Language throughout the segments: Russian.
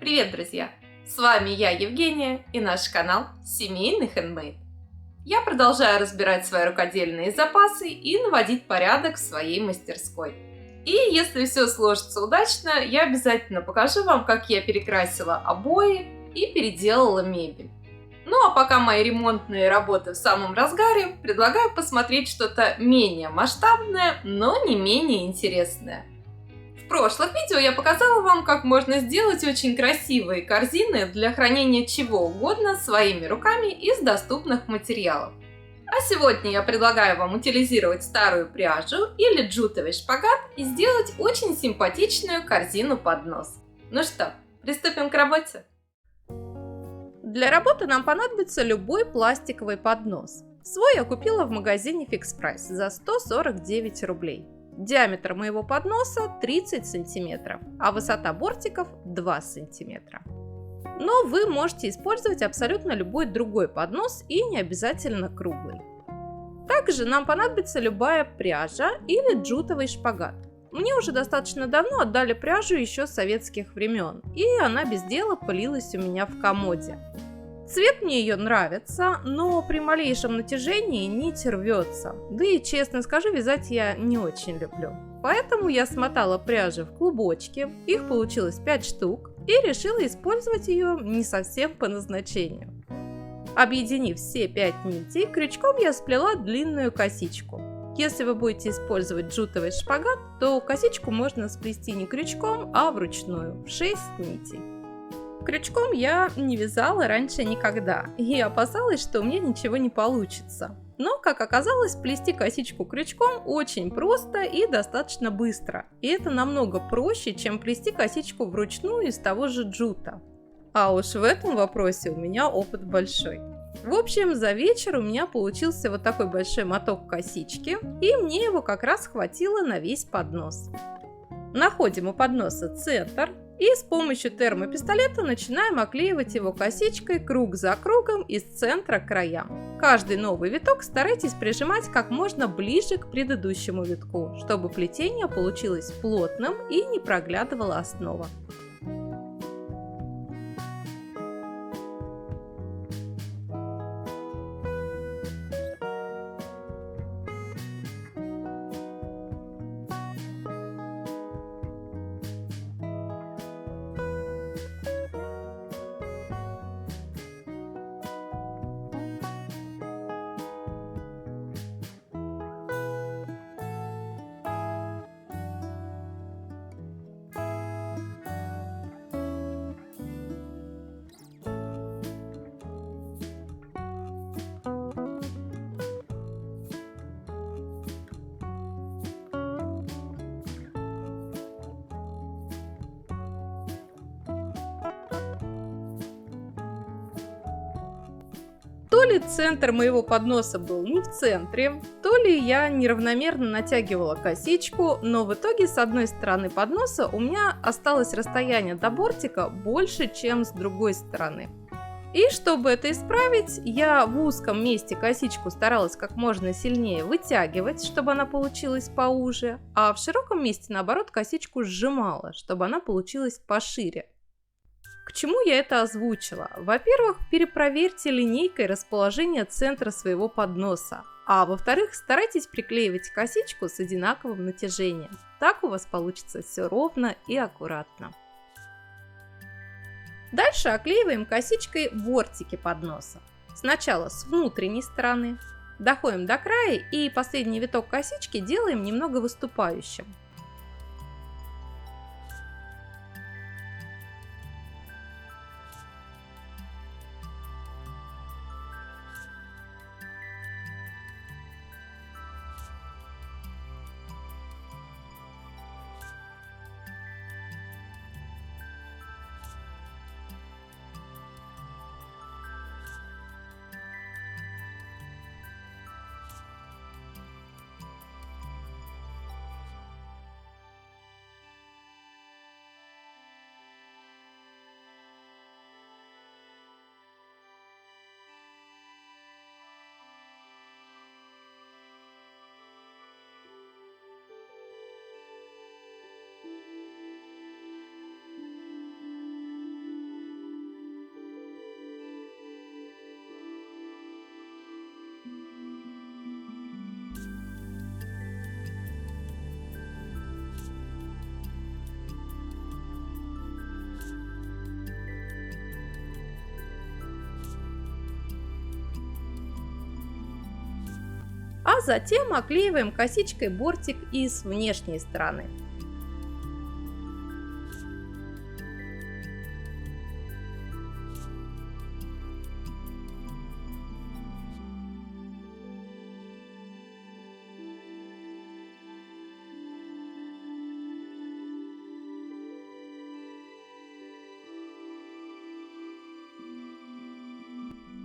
Привет, друзья! С вами я, Евгения, и наш канал Семейный Handmade. Я продолжаю разбирать свои рукодельные запасы и наводить порядок в своей мастерской. И если все сложится удачно, я обязательно покажу вам, как я перекрасила обои и переделала мебель. Ну а пока мои ремонтные работы в самом разгаре, предлагаю посмотреть что-то менее масштабное, но не менее интересное. В прошлых видео я показала вам, как можно сделать очень красивые корзины для хранения чего угодно своими руками из доступных материалов. А сегодня я предлагаю вам утилизировать старую пряжу или джутовый шпагат и сделать очень симпатичную корзину-поднос. Ну что, приступим к работе? Для работы нам понадобится любой пластиковый поднос. Свой я купила в магазине Fix Price за 149 рублей. Диаметр моего подноса 30 см, а высота бортиков 2 см. Но вы можете использовать абсолютно любой другой поднос и не обязательно круглый. Также нам понадобится любая пряжа или джутовый шпагат. Мне уже достаточно давно отдали пряжу еще с советских времен, и она без дела пылилась у меня в комоде. Цвет мне ее нравится, но при малейшем натяжении нить рвется. Да и, честно скажу, вязать я не очень люблю. Поэтому я смотала пряжу в клубочки, их получилось 5 штук, и решила использовать ее не совсем по назначению. Объединив все 5 нитей, крючком я сплела длинную косичку. Если вы будете использовать джутовый шпагат, то косичку можно сплести не крючком, а вручную, в 6 нитей. Крючком я не вязала раньше никогда и опасалась, что у меня ничего не получится. Но, как оказалось, плести косичку крючком очень просто и достаточно быстро. И это намного проще, чем плести косичку вручную из того же джута. А уж в этом вопросе у меня опыт большой. В общем, за вечер у меня получился вот такой большой моток косички, и мне его как раз хватило на весь поднос. Находим у подноса центр. И с помощью термопистолета начинаем оклеивать его косичкой круг за кругом из центра к краям. Каждый новый виток старайтесь прижимать как можно ближе к предыдущему витку, чтобы плетение получилось плотным и не проглядывала основа. То ли центр моего подноса был не в центре, то ли я неравномерно натягивала косичку, но в итоге с одной стороны подноса у меня осталось расстояние до бортика больше, чем с другой стороны. И чтобы это исправить, я в узком месте косичку старалась как можно сильнее вытягивать, чтобы она получилась поуже, а в широком месте, наоборот, косичку сжимала, чтобы она получилась пошире. К чему я это озвучила? Во-первых, перепроверьте линейкой расположение центра своего подноса. А во-вторых, старайтесь приклеивать косичку с одинаковым натяжением. Так у вас получится все ровно и аккуратно. Дальше оклеиваем косичкой бортики подноса. Сначала с внутренней стороны. Доходим до края и последний виток косички делаем немного выступающим. затем оклеиваем косичкой бортик и с внешней стороны.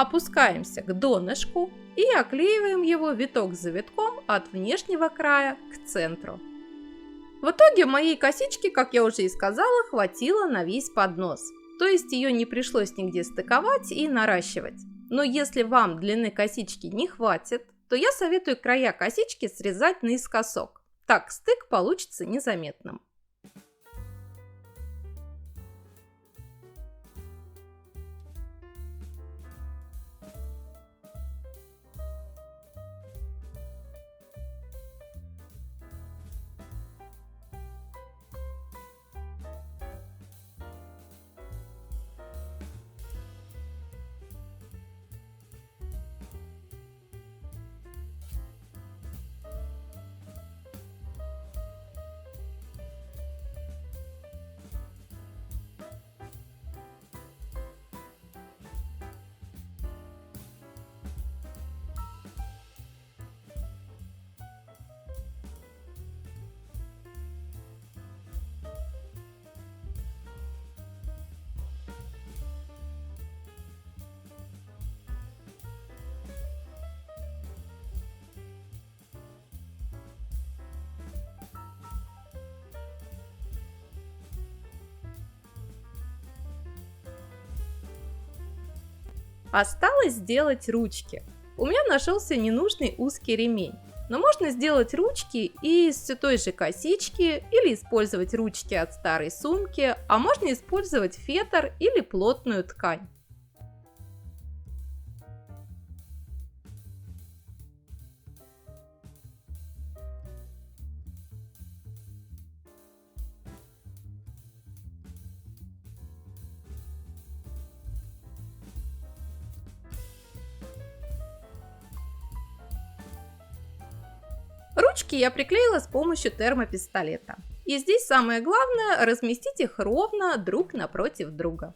Опускаемся к донышку и оклеиваем его виток за витком от внешнего края к центру. В итоге моей косички, как я уже и сказала, хватило на весь поднос. То есть ее не пришлось нигде стыковать и наращивать. Но если вам длины косички не хватит, то я советую края косички срезать наискосок. Так стык получится незаметным. Осталось сделать ручки. У меня нашелся ненужный узкий ремень. Но можно сделать ручки из все той же косички или использовать ручки от старой сумки, а можно использовать фетр или плотную ткань. Ручки я приклеила с помощью термопистолета. И здесь самое главное — разместить их ровно друг напротив друга.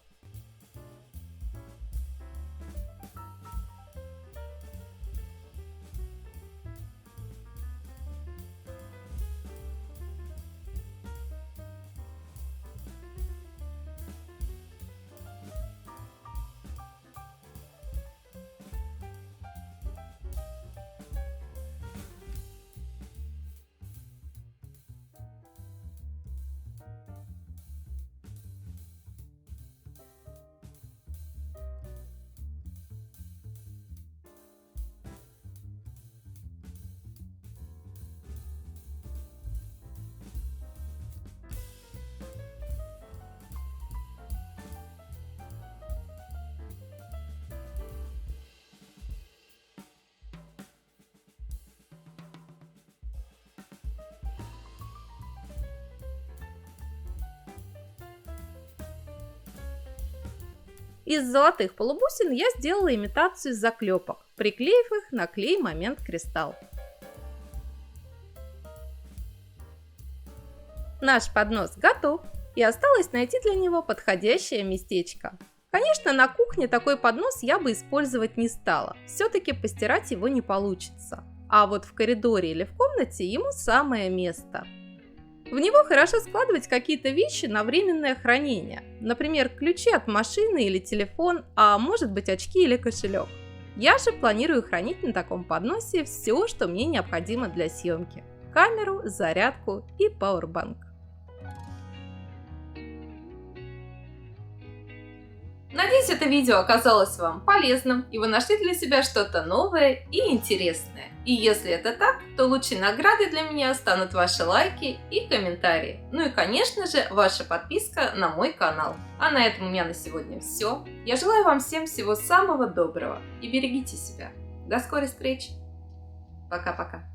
Из золотых полубусин я сделала имитацию заклепок, приклеив их на клей Момент Кристалл. Наш поднос готов, и осталось найти для него подходящее местечко. Конечно, на кухне такой поднос я бы использовать не стала, все-таки постирать его не получится. А вот в коридоре или в комнате ему самое место. В него хорошо складывать какие-то вещи на временное хранение, например, ключи от машины или телефон, а может быть очки или кошелек. Я же планирую хранить на таком подносе все, что мне необходимо для съемки: камеру, зарядку и пауэрбанк. Надеюсь, это видео оказалось вам полезным, и вы нашли для себя что-то новое и интересное. И если это так, то лучшей наградой для меня станут ваши лайки и комментарии. Ну и, конечно же, ваша подписка на мой канал. А на этом у меня на сегодня все. Я желаю вам всем всего самого доброго и берегите себя. До скорой встречи. Пока-пока.